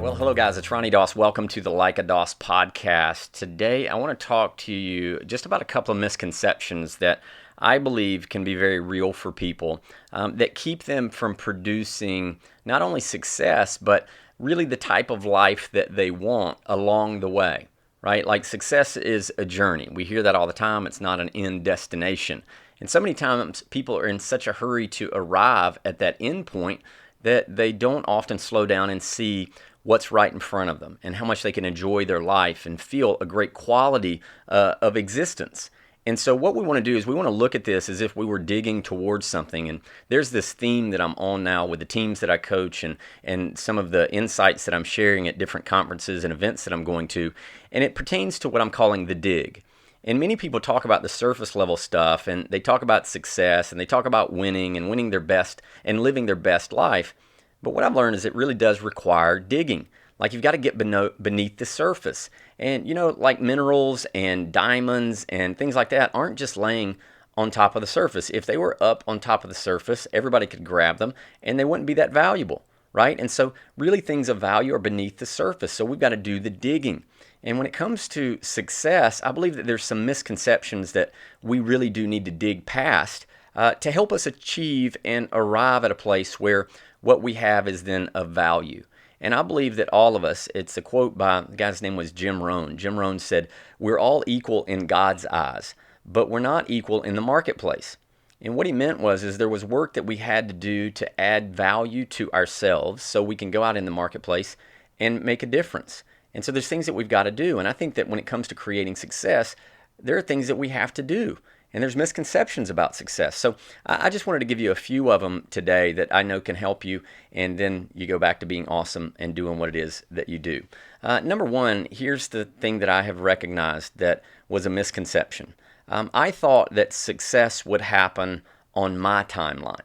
Well, hello guys, it's Ronnie Doss. Welcome to the Like a Doss podcast. Today I want to talk to you just about a couple of misconceptions that I believe can be very real for people that keep them from producing not only success, but really the type of life that they want along the way, right? Like success is a journey. We hear that all the time. It's not an end destination. And so many times people are in such a hurry to arrive at that end point that they don't often slow down and see what's right in front of them and how much they can enjoy their life and feel a great quality of existence. And so what we want to do is we want to look at this as if we were digging towards something. And there's this theme that I'm on now with the teams that I coach and some of the insights that I'm sharing at different conferences and events that I'm going to. And it pertains to what I'm calling the dig. And many people talk about the surface level stuff, and they talk about success, and they talk about winning and winning their best and living their best life. But what I've learned is it really does require digging. Like you've got to get beneath the surface. And like minerals and diamonds and things like that aren't just laying on top of the surface. If they were up on top of the surface, everybody could grab them and they wouldn't be that valuable, right? And so really things of value are beneath the surface. So we've got to do the digging. And when it comes to success, I believe that there's some misconceptions that we really do need to dig past to help us achieve and arrive at a place where what we have is then of value. And I believe that all of us, it's a quote by, the guy's name was Jim Rohn. Jim Rohn said, "We're all equal in God's eyes, but we're not equal in the marketplace." And what he meant is there was work that we had to do to add value to ourselves so we can go out in the marketplace and make a difference. And so there's things that we've got to do. And I think that when it comes to creating success, there are things that we have to do. And there's misconceptions about success. So I just wanted to give you a few of them today that I know can help you. And then you go back to being awesome and doing what it is that you do. Number one, here's the thing that I have recognized that was a misconception. I thought that success would happen on my timeline.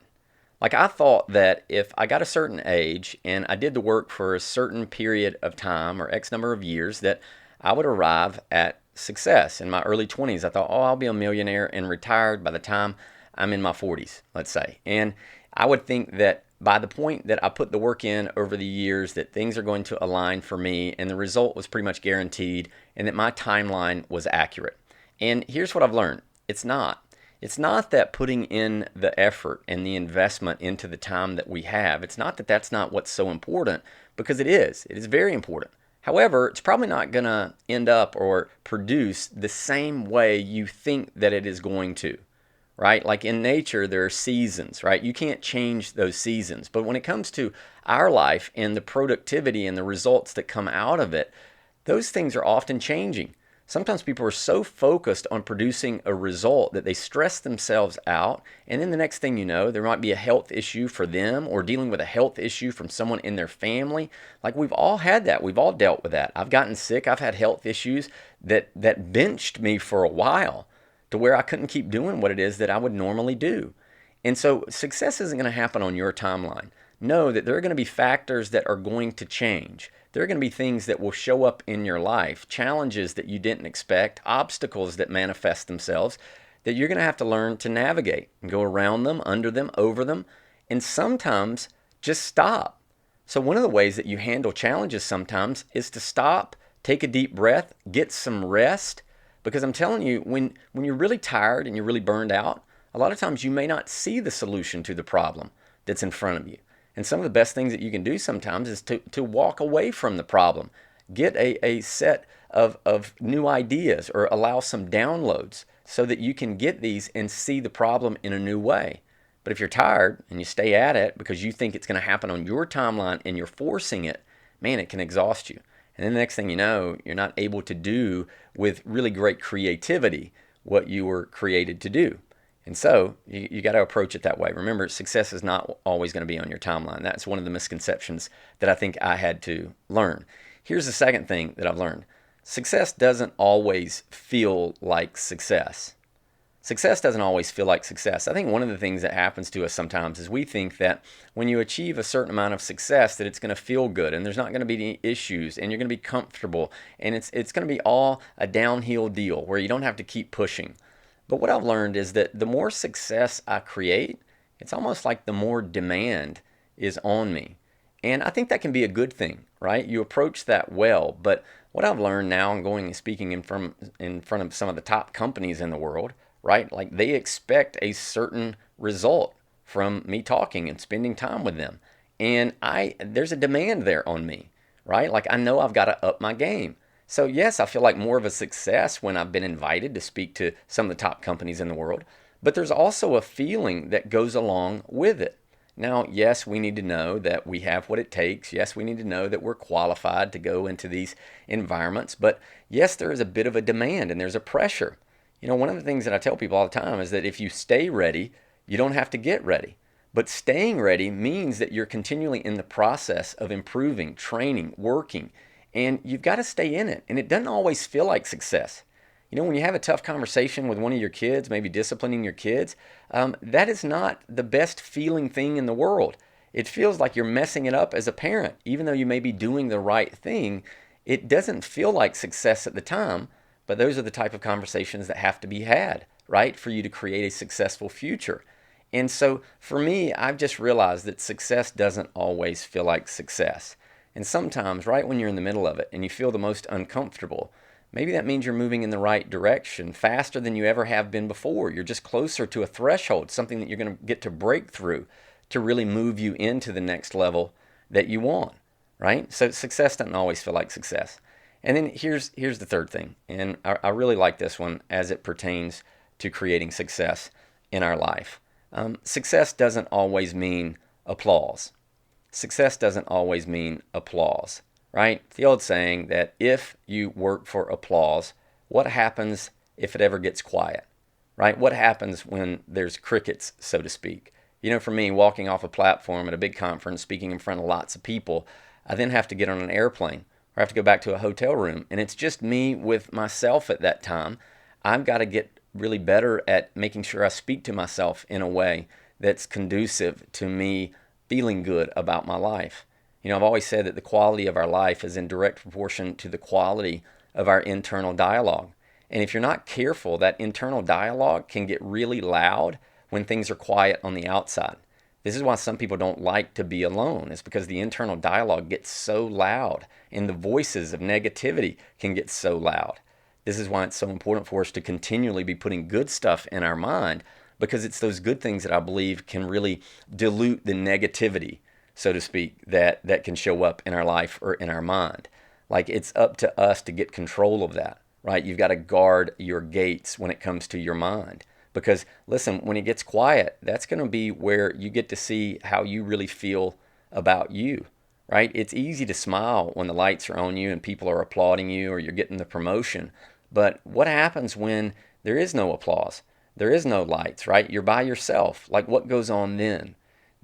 Like I thought that if I got a certain age and I did the work for a certain period of time or X number of years that I would arrive at success. In my early 20s, I thought, I'll be a millionaire and retired by the time I'm in my 40s, let's say. And I would think that by the point that I put the work in over the years that things are going to align for me and the result was pretty much guaranteed and that my timeline was accurate. And here's what I've learned. It's not. It's not that putting in the effort and the investment into the time that we have, it's not that that's not what's so important, because it is. It is very important. However, it's probably not going to end up or produce the same way you think that it is going to, right? Like in nature, there are seasons, right? You can't change those seasons. But when it comes to our life and the productivity and the results that come out of it, those things are often changing. Sometimes people are so focused on producing a result that they stress themselves out, and then the next thing you know, there might be a health issue for them or dealing with a health issue from someone in their family. Like we've all had that. We've all dealt with that. I've gotten sick. I've had health issues that benched me for a while to where I couldn't keep doing what it is that I would normally do. And so success isn't going to happen on your timeline. Know that there are going to be factors that are going to change. There are going to be things that will show up in your life, challenges that you didn't expect, obstacles that manifest themselves that you're going to have to learn to navigate and go around them, under them, over them, and sometimes just stop. So one of the ways that you handle challenges sometimes is to stop, take a deep breath, get some rest, because I'm telling you, when you're really tired and you're really burned out, a lot of times you may not see the solution to the problem that's in front of you. And some of the best things that you can do sometimes is to walk away from the problem. Get a set of new ideas or allow some downloads so that you can get these and see the problem in a new way. But if you're tired and you stay at it because you think it's going to happen on your timeline and you're forcing it, man, it can exhaust you. And then the next thing you know, you're not able to do with really great creativity what you were created to do. And so you got to approach it that way. Remember, success is not always going to be on your timeline. That's one of the misconceptions that I think I had to learn. Here's the second thing that I've learned. Success doesn't always feel like success. Success doesn't always feel like success. I think one of the things that happens to us sometimes is we think that when you achieve a certain amount of success that it's going to feel good and there's not going to be any issues and you're going to be comfortable and it's going to be all a downhill deal where you don't have to keep pushing. But what I've learned is that the more success I create, it's almost like the more demand is on me. And I think that can be a good thing, right? You approach that well. But what I've learned now, I'm going and speaking in front of some of the top companies in the world, right? Like they expect a certain result from me talking and spending time with them. And there's a demand there on me, right? Like I know I've got to up my game. So yes, I feel like more of a success when I've been invited to speak to some of the top companies in the world. But there's also a feeling that goes along with it. Now, yes, we need to know that we have what it takes. Yes, we need to know that we're qualified to go into these environments. But yes, there is a bit of a demand and there's a pressure. One of the things that I tell people all the time is that if you stay ready, you don't have to get ready. But staying ready means that you're continually in the process of improving, training, working, and you've got to stay in it. And it doesn't always feel like success. When you have a tough conversation with one of your kids, maybe disciplining your kids, that is not the best feeling thing in the world. It feels like you're messing it up as a parent. Even though you may be doing the right thing, it doesn't feel like success at the time, but those are the type of conversations that have to be had, right, for you to create a successful future. And so for me, I've just realized that success doesn't always feel like success. And sometimes, right when you're in the middle of it and you feel the most uncomfortable, maybe that means you're moving in the right direction faster than you ever have been before. You're just closer to a threshold, something that you're going to get to break through to really move you into the next level that you want, right? So success doesn't always feel like success. And then here's the third thing, and I really like this one as it pertains to creating success in our life. Success doesn't always mean applause. Success doesn't always mean applause. Right? The old saying that if you work for applause, what happens if it ever gets quiet? Right? What happens when there's crickets, so to speak? For me, walking off a platform at a big conference, speaking in front of lots of people, I then have to get on an airplane or I have to go back to a hotel room. And it's just me with myself at that time. I've got to get really better at making sure I speak to myself in a way that's conducive to me feeling good about my life. I've always said that the quality of our life is in direct proportion to the quality of our internal dialogue. And if you're not careful, that internal dialogue can get really loud when things are quiet on the outside. This is why some people don't like to be alone. It's because the internal dialogue gets so loud and the voices of negativity can get so loud. This is why it's so important for us to continually be putting good stuff in our mind, because it's those good things that I believe can really dilute the negativity, so to speak, that can show up in our life or in our mind. Like it's up to us to get control of that, right? You've got to guard your gates when it comes to your mind. Because listen, when it gets quiet, that's going to be where you get to see how you really feel about you, right? It's easy to smile when the lights are on you and people are applauding you or you're getting the promotion. But what happens when there is no applause? There is no lights, right? You're by yourself. Like what goes on then?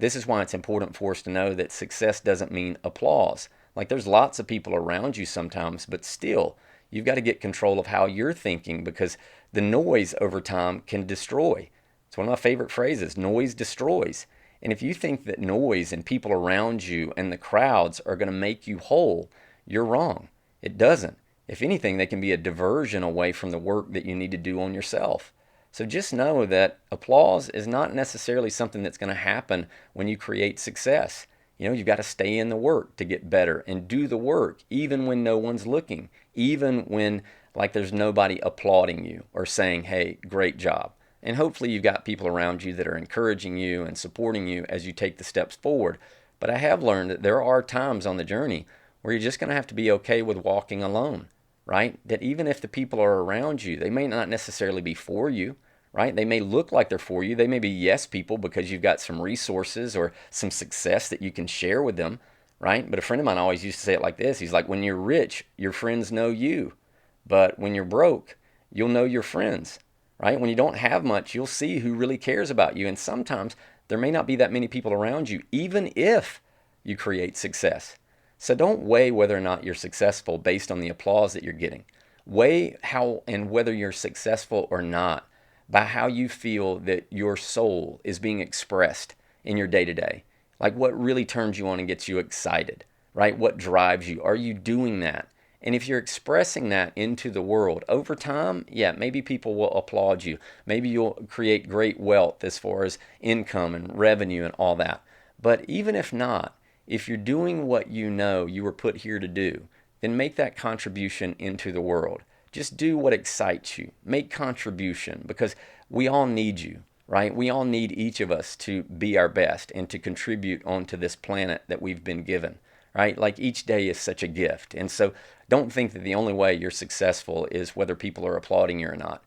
This is why it's important for us to know that success doesn't mean applause. Like there's lots of people around you sometimes, but still, you've got to get control of how you're thinking, because the noise over time can destroy. It's one of my favorite phrases, noise destroys. And if you think that noise and people around you and the crowds are going to make you whole, you're wrong. It doesn't. If anything, they can be a diversion away from the work that you need to do on yourself. So just know that applause is not necessarily something that's going to happen when you create success. You've got to stay in the work to get better and do the work even when no one's looking, even when like there's nobody applauding you or saying, hey, great job. And hopefully you've got people around you that are encouraging you and supporting you as you take the steps forward. But I have learned that there are times on the journey where you're just going to have to be okay with walking alone. Right? That even if the people are around you, they may not necessarily be for you, right? They may look like they're for you. They may be yes people because you've got some resources or some success that you can share with them, right? But a friend of mine always used to say it like this. He's like, when you're rich, your friends know you. But when you're broke, you'll know your friends, right? When you don't have much, you'll see who really cares about you. And sometimes there may not be that many people around you, even if you create success. So don't weigh whether or not you're successful based on the applause that you're getting. Weigh how and whether you're successful or not by how you feel that your soul is being expressed in your day-to-day. Like what really turns you on and gets you excited, right? What drives you? Are you doing that? And if you're expressing that into the world over time, yeah, maybe people will applaud you. Maybe you'll create great wealth as far as income and revenue and all that. But even if not, if you're doing what you know you were put here to do, then make that contribution into the world. Just do what excites you. Make contribution, because we all need you, right? We all need each of us to be our best and to contribute onto this planet that we've been given, right? Like, each day is such a gift. And so don't think that the only way you're successful is whether people are applauding you or not.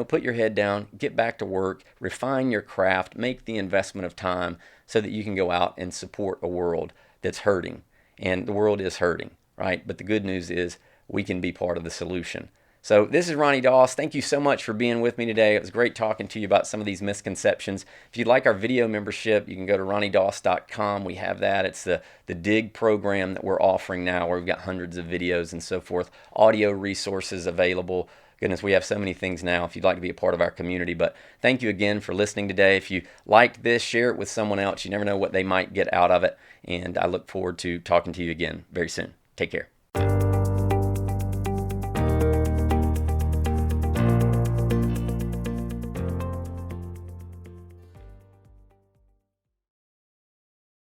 Put your head down, get back to work, refine your craft, make the investment of time so that you can go out and support a world that's hurting. And the world is hurting, right? But the good news is we can be part of the solution. So this is Ronnie Doss. Thank you so much for being with me today. It was great talking to you about some of these misconceptions. If you'd like our video membership, you can go to ronniedoss.com. We have that. It's the DIG program that we're offering now, where we've got hundreds of videos and so forth, audio resources available. Goodness, we have so many things now if you'd like to be a part of our community. But thank you again for listening today. If you liked this, share it with someone else. You never know what they might get out of it. And I look forward to talking to you again very soon. Take care.